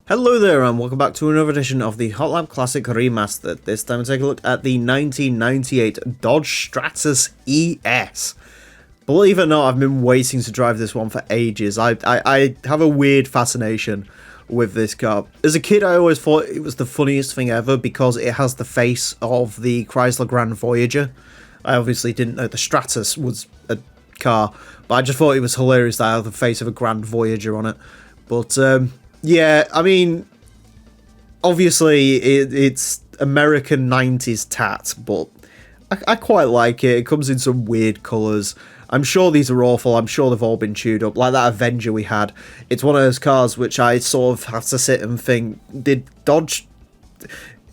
Hello there and welcome back to another edition of the Hot Lap Classic Remastered. This time we take a look at the 1998 Dodge Stratus ES. Believe it or not, I've been waiting to drive this one for ages. I have a weird fascination with this car. As a kid, I always thought it was the funniest thing ever because it has the face of the Chrysler Gran Voyager. I obviously didn't know the Stratus was a car, but I just thought it was hilarious that I had the face of a Grand Voyager on it. But, yeah, I mean, obviously it's American 90s tat, but I quite like it. It comes in some weird colours. I'm sure these are awful. I'm sure they've all been chewed up. Like that Avenger we had. It's one of those cars which I sort of have to sit and think, did Dodge...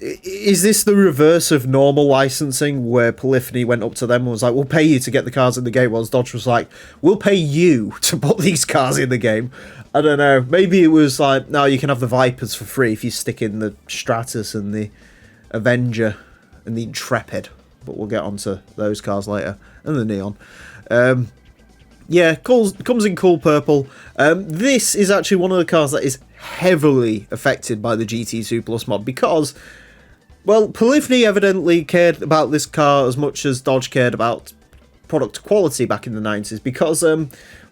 Is this the reverse of normal licensing where Polyphony went up to them and was like, we'll pay you to get the cars in the game, whilst Dodge was like, we'll pay you to put these cars in the game? I don't know. Maybe it was like, no, you can have the Vipers for free if you stick in the Stratus and the Avenger and the Intrepid. But we'll get onto those cars later. And the Neon. Yeah, comes in cool purple. This is actually one of the cars that is heavily affected by the GT2 Plus mod because, well, Polyphony evidently cared about this car as much as Dodge cared about product quality back in the 90s because,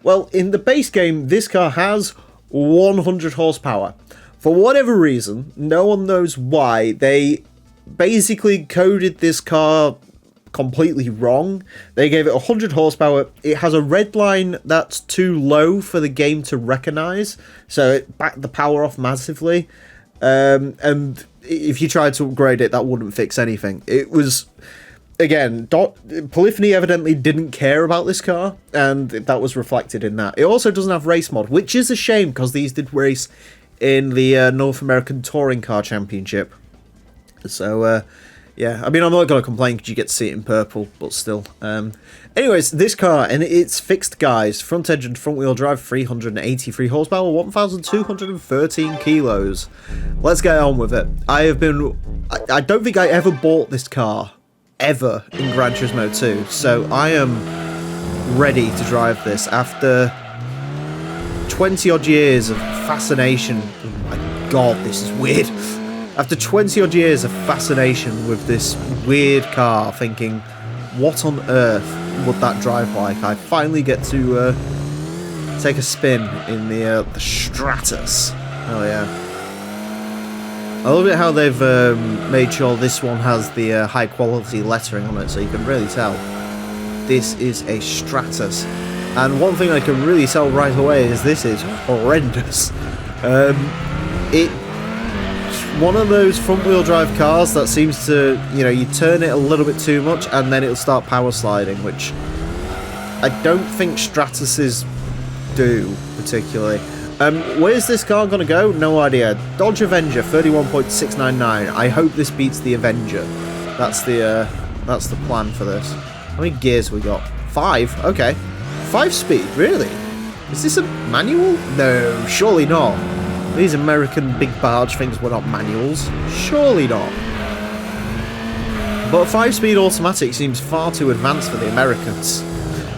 well, in the base game, this car has 100 horsepower. For whatever reason, no one knows why, they basically coded this car completely wrong. They gave it 100 horsepower. It has a red line that's too low for the game to recognize, so it backed the power off massively. And if you tried to upgrade it, that wouldn't fix anything. It was, again, Polyphony evidently didn't care about this car, and that was reflected in that. It also doesn't have race mod, which is a shame because these did race in the North American Touring Car Championship. So, yeah, I mean, I'm not going to complain because you get to see it in purple, but still. Anyways, this car, and it's fixed guys, front engine, front wheel drive, 383 horsepower, 1,213 kilos. Let's get on with it. I don't think I ever bought this car, ever, in Gran Turismo 2, so I am ready to drive this after 20 odd years of fascination. Oh my god, this is weird. After 20 odd years of fascination with this weird car, thinking, what on earth would that drive like? I finally get to take a spin in the Stratus. Oh yeah. I love it how they've made sure this one has the high quality lettering on it, so you can really tell this is a Stratus. And one thing I can really tell right away is this is horrendous. One of those front-wheel drive cars that seems to, you know, you turn it a little bit too much and then it'll start power sliding, which I don't think Stratuses do particularly. Where's this car gonna go? No idea. Dodge Avenger 31.699. I hope this beats the Avenger. That's the plan for this. How many gears we got? 5. Okay, 5-speed. Really? Is this a manual? No, surely not. These American big barge things were not manuals. Surely not. But 5-speed automatic seems far too advanced for the Americans.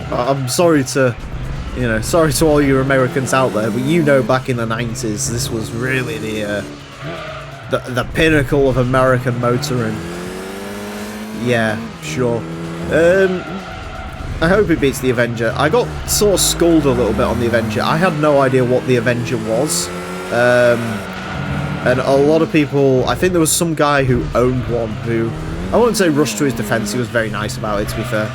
I'm sorry to, sorry to all you Americans out there, but you know back in the 90s, this was really the pinnacle of American motoring. Yeah, sure. I hope it beats the Avenger. I got sort of schooled a little bit on the Avenger. I had no idea what the Avenger was. And a lot of people, I think there was some guy who owned one who, I wouldn't say rushed to his defense, he was very nice about it to be fair,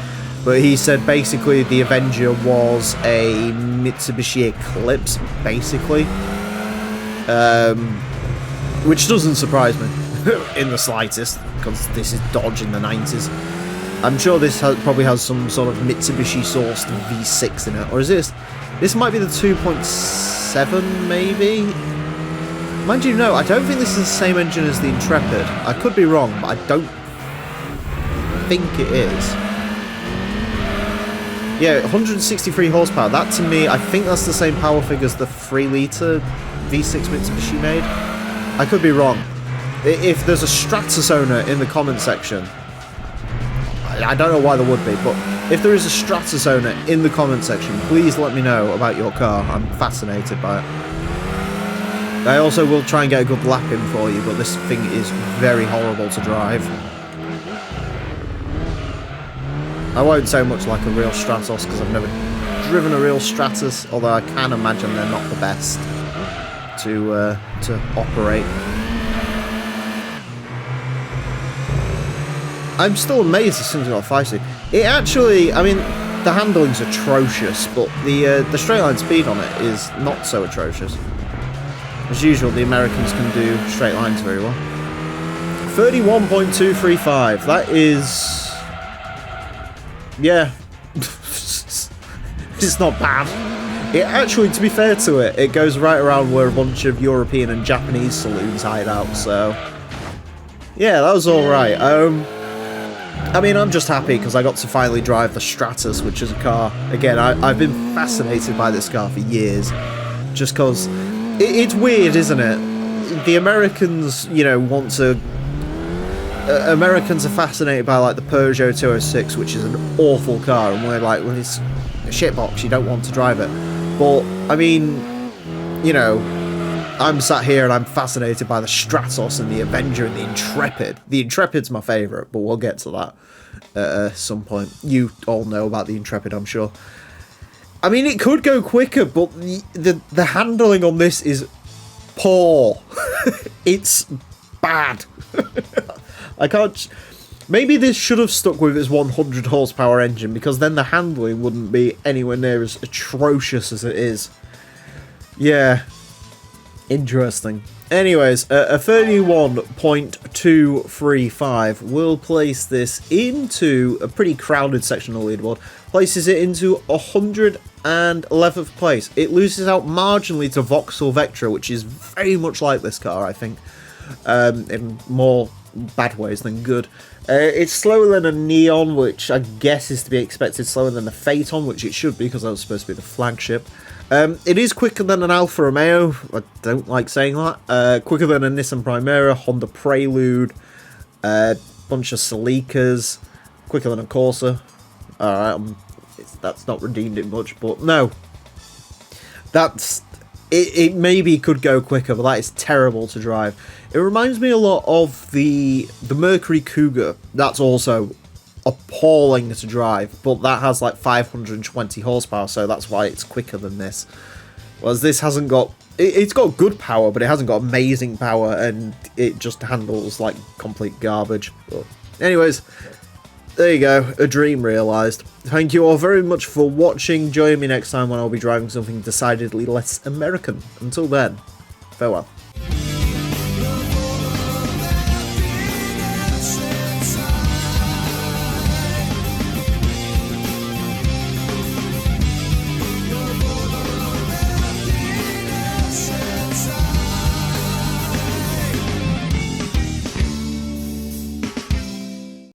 but he said basically the Avenger was a Mitsubishi Eclipse, basically, which doesn't surprise me in the slightest, because this is Dodge in the 90s. I'm sure this probably has some sort of Mitsubishi sourced V6 in it, or is this might be the 2.7 maybe? Mind you, no, I don't think this is the same engine as the Intrepid. I could be wrong, but I don't think it is. Yeah, 163 horsepower. That to me, I think that's the same power figure as the 3-litre V6 Mitsubishi made. I could be wrong. If there's a Stratus owner in the comment section, I don't know why there would be, but If there is a Stratus owner in the comment section, please let me know about your car. I'm fascinated by it. I also will try and get a good lap in for you, but this thing is very horrible to drive. I won't say much like a real Stratos because I've never driven a real Stratus, although I can imagine they're not the best to operate. I'm still amazed this thing's got a 5-speed. It actually, I mean, the handling's atrocious, but the straight line speed on it is not so atrocious. As usual, the Americans can do straight lines very well. 31.235. That is, yeah, it's not bad. It actually, to be fair to it, it goes right around where a bunch of European and Japanese saloons hide out. So, yeah, that was all right. I mean, I'm just happy because I got to finally drive the Stratus, which is a car. Again, I've been fascinated by this car for years, just because it's weird, isn't it? The Americans, you know, want to. Americans are fascinated by like the Peugeot 206, which is an awful car, and we're like, well, it's a shitbox. You don't want to drive it. But I mean, you know, I'm sat here and I'm fascinated by the Stratos and the Avenger and the Intrepid. The Intrepid's my favourite, but we'll get to that at some point. You all know about the Intrepid, I'm sure. I mean, it could go quicker, but the handling on this is poor. It's bad. I can't... Maybe this should have stuck with its 100 horsepower engine, because then the handling wouldn't be anywhere near as atrocious as it is. Yeah. Interesting. Anyways, a 31.235 will place this into a pretty crowded section of the leaderboard. Places it into 111th place. It loses out marginally to Vauxhall Vectra, which is very much like this car, I think. In more bad ways than good. It's slower than a Neon, which I guess is to be expected. Slower than a Phaeton, which it should be, because that was supposed to be the flagship. It is quicker than an Alfa Romeo. I don't like saying that. Quicker than a Nissan Primera, Honda Prelude, bunch of Celicas. Quicker than a Corsa. Alright, that's not redeemed it much, but no. That's... It maybe could go quicker, but that is terrible to drive. It reminds me a lot of the Mercury Cougar. That's also appalling to drive, but that has like 520 horsepower, so that's why it's quicker than this. Whereas this hasn't got... It's got good power, but it hasn't got amazing power, and it just handles like complete garbage. But anyways, there you go, a dream realised. Thank you all very much for watching. Join me next time when I'll be driving something decidedly less American. Until then, farewell.